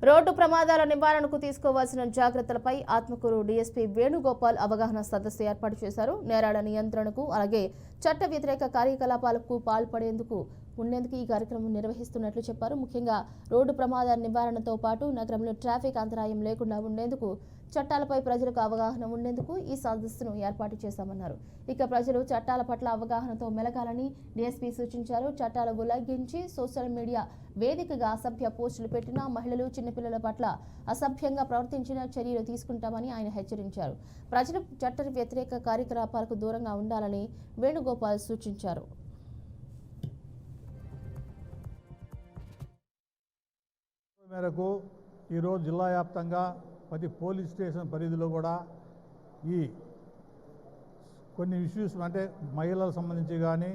Road ప్రమాదాల నివారణకు తీసుకోవాల్సిన జాగ్రత్తలపై ఆత్మకూరు డీఎస్పీ వేణుగోపాల్ అవగాహన సదస్సు ఏర్పాటు చేశారు. నేరాల నియంత్రణకు అలాగే చట్ట వ్యతిరేక కార్యకలాపాలకు పాల్పడేందుకు ఈ కార్యక్రమం నిర్వహిస్తున్నట్లు చెప్పారు. ముఖ్యంగా రోడ్డు ప్రమాదాల నివారణతో పాటు నగరంలో ట్రాఫిక్ అంతరాయం లేకుండా ఉండేందుకు చట్టాలపై ప్రజలకు అవగాహన ఉండేందుకు ఈ సదస్సును ఏర్పాటు చేశామన్నారు. ఇక ప్రజలు చట్టాల పట్ల అవగాహనతో మెలగాలని డీఎస్పీ సూచించారు. చట్టాలు ఉల్లంఘించి సోషల్ మీడియా వేదికగా అసభ్య పోస్టులు పెట్టిన మహిళలు, చిన్నపిల్లల పట్ల అసభ్యంగా ప్రవర్తించిన చర్యలు తీసుకుంటామని ఆయన హెచ్చరించారు. ప్రజలు చట్ట వ్యతిరేక కార్యకలాపాలకు దూరంగా ఉండాలని వేణుగోపాల్ సూచించారు. మేరకు ఈరోజు జిల్లా వ్యాప్తంగా ప్రతి పోలీస్ స్టేషన్ పరిధిలో కూడా ఈ కొన్ని ఇష్యూస్ అంటే మహిళలకు సంబంధించి కానీ,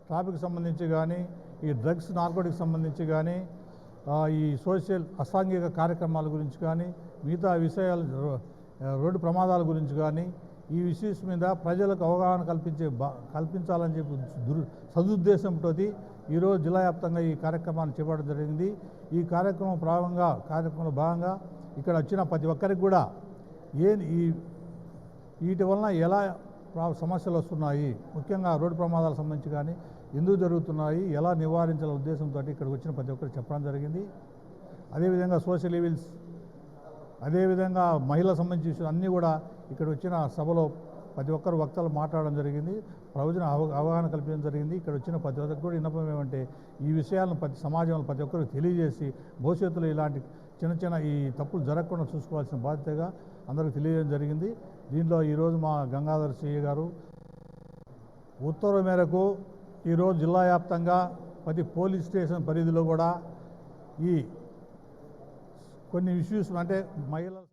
ట్రాఫిక్ సంబంధించి కానీ, ఈ డ్రగ్స్ నార్కోటిక్స్ సంబంధించి కానీ, ఈ సోషల్ అసాంఘిక కార్యక్రమాల గురించి కానీ, మిగతా విషయాలు రోడ్డు ప్రమాదాల గురించి కానీ, ఈ ఇష్యూస్ మీద ప్రజలకు అవగాహన కల్పించాలని చెప్పి సదుద్దేశంతో ఈరోజు జిల్లా వ్యాప్తంగా ఈ కార్యక్రమాన్ని చేపట్టడం జరిగింది. ఈ కార్యక్రమంలో భాగంగా ఇక్కడ వచ్చిన ప్రతి ఒక్కరికి కూడా వీటి వలన ఎలా సమస్యలు వస్తున్నాయి, ముఖ్యంగా రోడ్డు ప్రమాదాలకు సంబంధించి కానీ ఎందుకు జరుగుతున్నాయి, ఎలా నివారించాలనే ఉద్దేశంతో ఇక్కడికి వచ్చిన ప్రతి ఒక్కరికి చెప్పడం జరిగింది. అదేవిధంగా సోషల్ ఈవిల్స్, అదేవిధంగా మహిళలకు సంబంధించి అన్నీ కూడా ఇక్కడ వచ్చిన సభలో ప్రతి ఒక్కరు వక్తలు మాట్లాడడం జరిగింది. ప్రయోజన అవగాహన కల్పించడం జరిగింది. ఇక్కడ వచ్చిన ప్రతి ఒక్కరికి కూడా విన్నపం ఏమంటే ఈ విషయాలను సమాజంలో ప్రతి ఒక్కరికి తెలియజేసి భవిష్యత్తులో ఇలాంటి చిన్న ఈ తప్పులు జరగకుండా చూసుకోవాల్సిన బాధ్యతగా అందరికీ తెలియజేయడం జరిగింది. దీంట్లో ఈరోజు మా గంగాధర్ సిఐ గారు ఉత్తర్వు మేరకు ఈరోజు జిల్లా వ్యాప్తంగా ప్రతి పోలీస్ స్టేషన్ పరిధిలో కూడా ఈ కొన్ని ఇష్యూస్ అంటే మహిళల